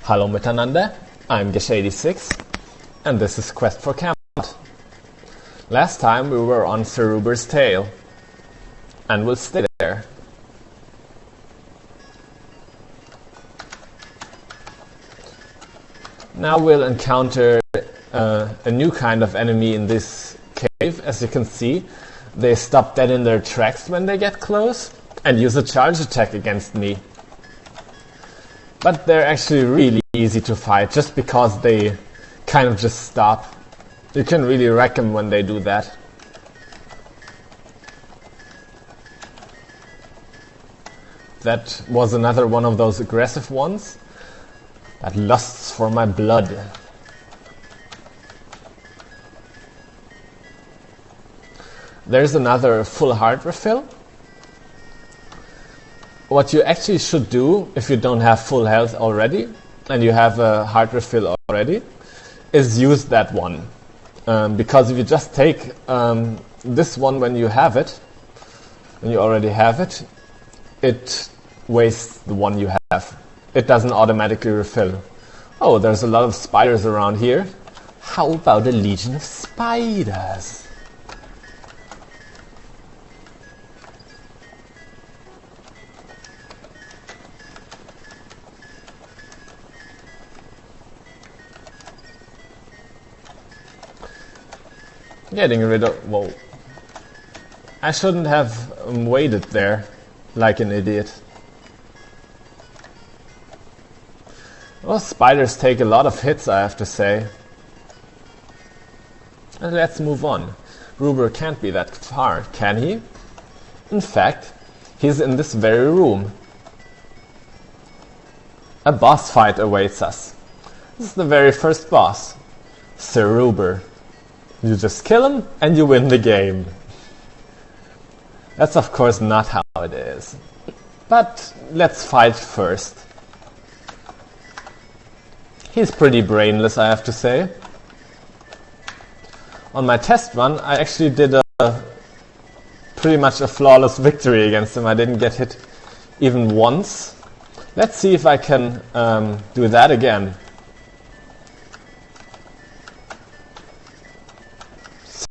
Hallo miteinander, I'm Gesh86 and this is Quest for Camelot. Last time we were on Sir Ruber's tail and we'll stay there. Now we'll encounter a new kind of enemy in this cave. As you can see, they stop dead in their tracks when they get close and use a charge attack against me. But they're actually really easy to fight just because they kind of just stop. You can really wreck them when they do that. That was another one of those aggressive ones that lusts for my blood. There's another full heart refill. What you actually should do if you don't have full health already and you have a heart refill already is use that one. Because if you just take this one when you have it, when you already have it, it wastes the one you have. It doesn't automatically refill. Oh, there's a lot of spiders around here. How about a legion of spiders? Getting rid of... whoa. I shouldn't have waited there like an idiot. Well, spiders take a lot of hits, I have to say. And let's move on. Ruber can't be that far, can he? In fact, he's in this very room. A boss fight awaits us. This is the very first boss, Sir Ruber. You just kill him and you win the game. That's of course not how it is. But let's fight first. He's pretty brainless, I have to say. On my test run, I actually did pretty much a flawless victory against him. I didn't get hit even once. Let's see if I can do that again.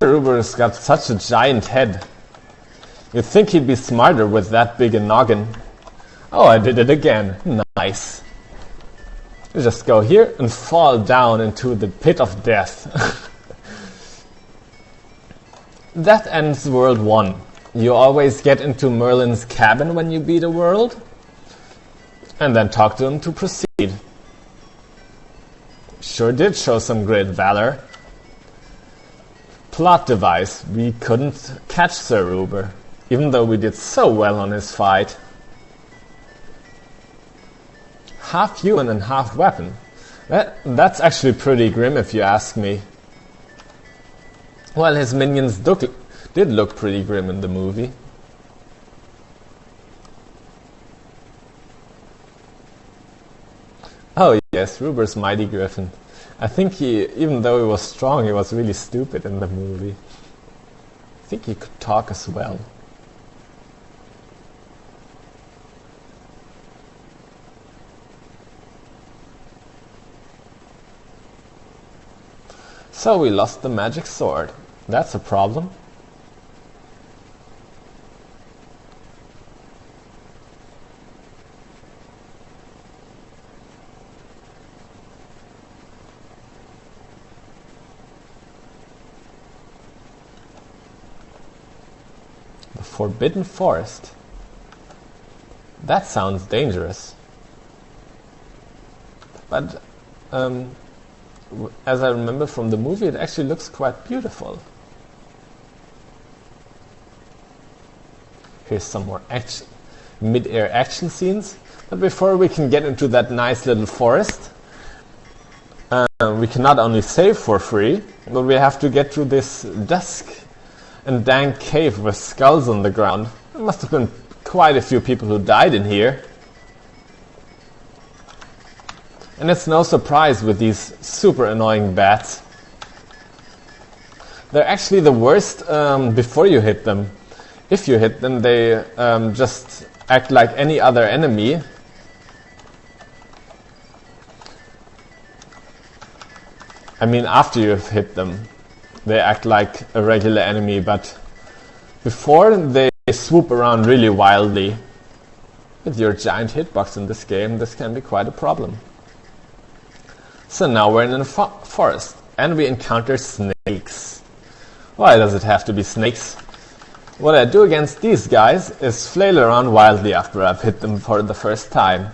Sir Ruber's got such a giant head. You'd think he'd be smarter with that big a noggin. Oh, I did it again. Nice. You just go here and fall down into the pit of death. That ends World 1. You always get into Merlin's cabin when you beat a world, and then talk to him to proceed. Sure did show some great valor. Plot device, we couldn't catch Sir Ruber, even though we did so well on his fight. Half human and half weapon. That's actually pretty grim if you ask me. Well, his minions did look pretty grim in the movie. Oh yes, Ruber's mighty griffin. I think he, even though he was strong, he was really stupid in the movie. I think he could talk as well. So we lost the magic sword. That's a problem. The Forbidden Forest. That sounds dangerous. But as I remember from the movie, it actually looks quite beautiful. Here's some more mid-air action scenes. But before we can get into that nice little forest, we can not only save for free, but we have to get through this dusk and dank cave with skulls on the ground. There must have been quite a few people who died in here. And it's no surprise with these super annoying bats. They're actually the worst before you hit them. If you hit them, they just act like any other enemy I mean, after you've hit them, they act like a regular enemy, but before they swoop around really wildly. With your giant hitbox in this game, this can be quite a problem. So now we're in a forest, and we encounter snakes. Why does it have to be snakes? What I do against these guys is flail around wildly after I've hit them for the first time.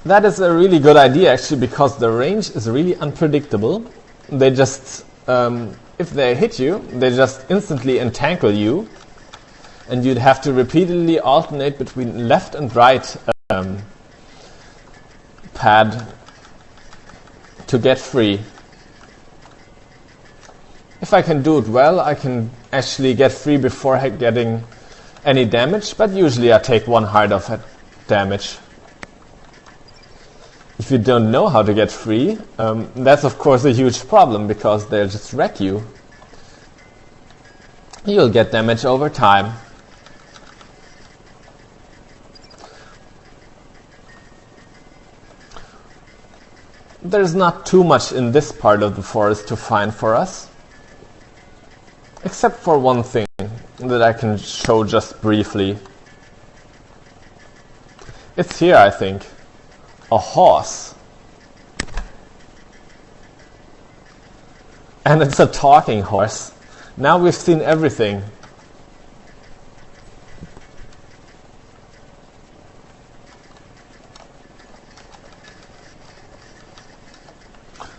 That is a really good idea actually, because the range is really unpredictable. They just, if they hit you, they just instantly entangle you, and you'd have to repeatedly alternate between left and right pad to get free. If I can do it well, I can actually get free before getting any damage, but usually I take one heart of damage. If you don't know how to get free, that's of course a huge problem, because they'll just wreck you. You'll get damage over time. There's not too much in this part of the forest to find for us, except for one thing that I can show just briefly. It's here, I think. A horse. And it's a talking horse. Now we've seen everything.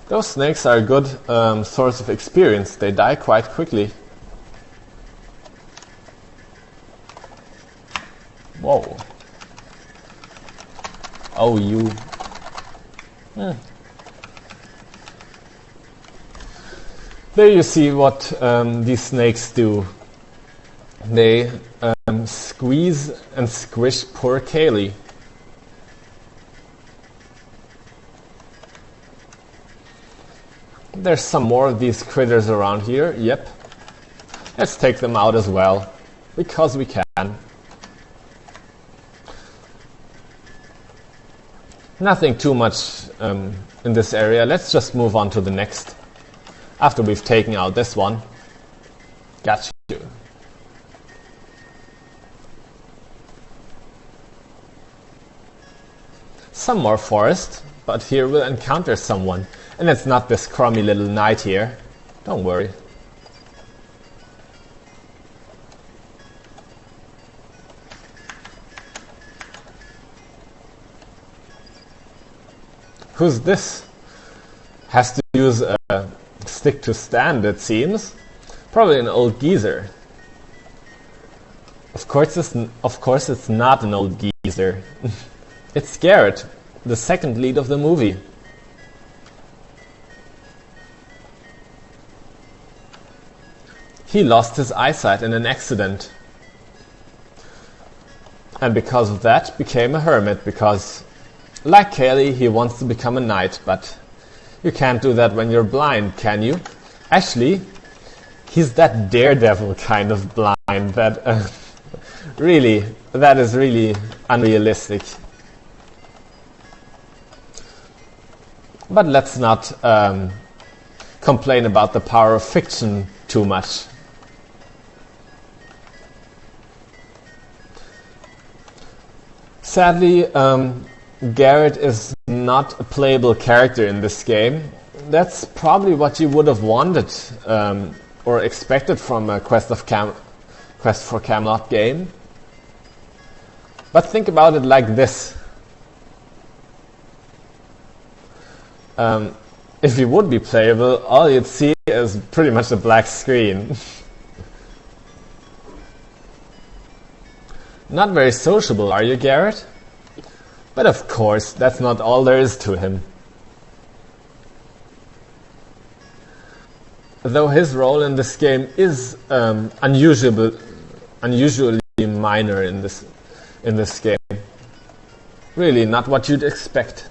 Those snakes are a good source of experience. They die quite quickly. Whoa. Oh, you. There you see what these snakes do. They squeeze and squish poor Kaylee. There's some more of these critters around here. Yep. Let's take them out as well, because we can. Nothing too much in this area. Let's just move on to the next. After we've taken out this one. Got you. Some more forest, but here we'll encounter someone. And it's not this crummy little knight here. Don't worry. Who's this? Has to use a stick to stand, it seems. Probably an old geezer. Of course it's not an old geezer. It's Garrett, the second lead of the movie. He lost his eyesight in an accident. And because of that became a hermit, because like Kaylee, he wants to become a knight, but you can't do that when you're blind, can you? Actually, he's that daredevil kind of blind that that is really unrealistic. But let's not complain about the power of fiction too much. Sadly, Garrett is not a playable character in this game. That's probably what you would have wanted or expected from a Quest for Camelot game. But think about it like this. If he would be playable, all you'd see is pretty much a black screen. Not very sociable, are you, Garrett? But of course, that's not all there is to him. Though his role in this game is unusually minor in this game. Really, not what you'd expect.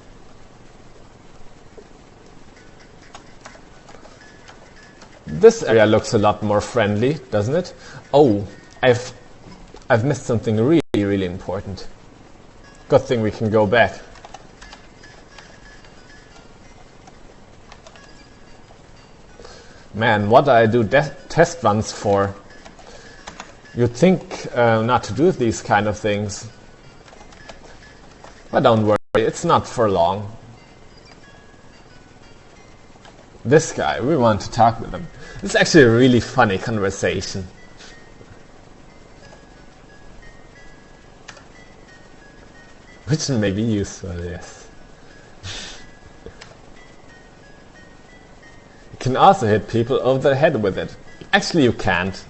This area looks a lot more friendly, doesn't it? Oh, I've missed something really important. Good thing we can go back. Man, what do I do test runs for? You'd think not to do these kind of things. But don't worry, it's not for long. This guy, we want to talk with him. It's actually a really funny conversation. Which may be useful, yes. You can also hit people over the head with it. Actually, you can't.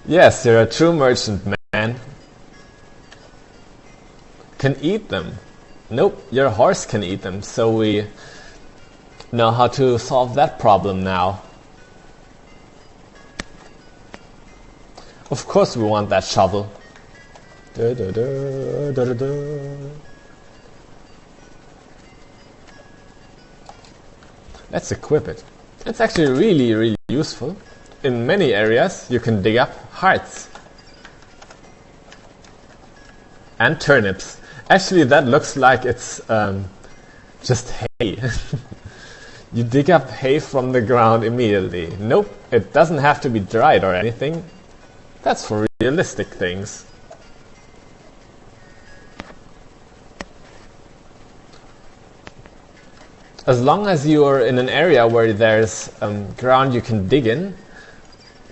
Yes, you're a true merchant, man. Can eat them. Nope, your horse can eat them, so we know how to solve that problem now. Of course we want that shovel. Da, da, da, da, da, da. Let's equip it. It's actually really, really useful. In many areas you can dig up hearts. And turnips. Actually that looks like it's just hay. You dig up hay from the ground immediately. Nope, it doesn't have to be dried or anything. That's for realistic things. As long as you're in an area where there's ground you can dig in,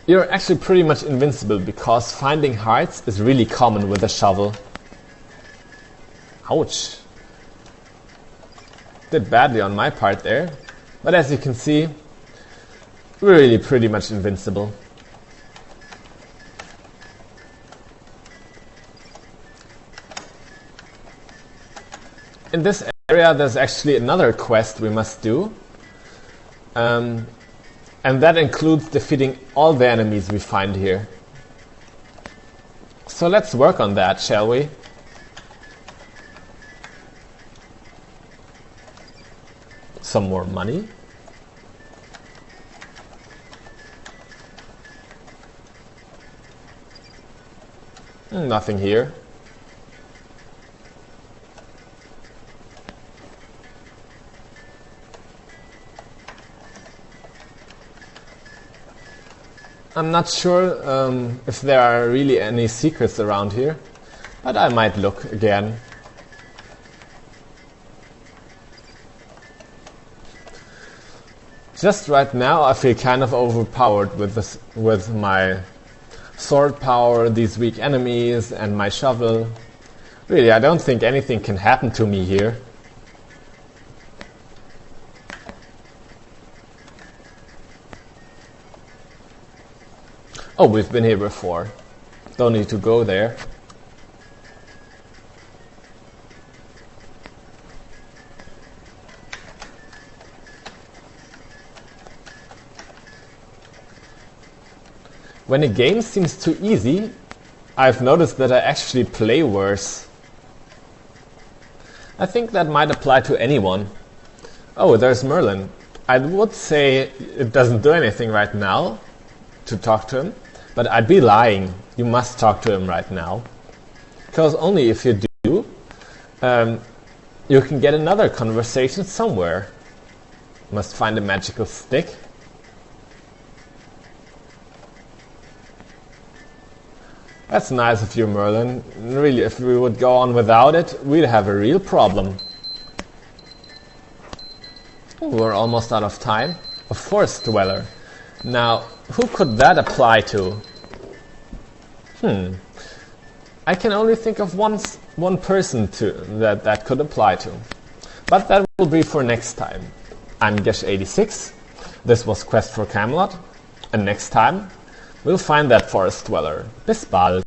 you're actually pretty much invincible, because finding hearts is really common with a shovel. Ouch. Did badly on my part there. But as you can see, we're really pretty much invincible. In this area there's actually another quest we must do. And that includes defeating all the enemies we find here. So let's work on that, shall we? Some more money. Nothing here. I'm not sure if there are really any secrets around here, but I might look again. Just right now I feel kind of overpowered with this, with my sword power, these weak enemies, and my shovel. Really, I don't think anything can happen to me here. Oh, we've been here before. Don't need to go there. When a game seems too easy, I've noticed that I actually play worse. I think that might apply to anyone. Oh, there's Merlin. I would say it doesn't do anything right now to talk to him, but I'd be lying. You must talk to him right now. Because only if you do, you can get another conversation somewhere. Must find a magical stick. That's nice of you, Merlin. Really, if we would go on without it, we'd have a real problem. We're almost out of time. A forest dweller. Now, who could that apply to? I can only think of one person that could apply to. But that will be for next time. I'm Gesh86. This was Quest for Camelot. And next time, we'll find that forest dweller. Bis bald.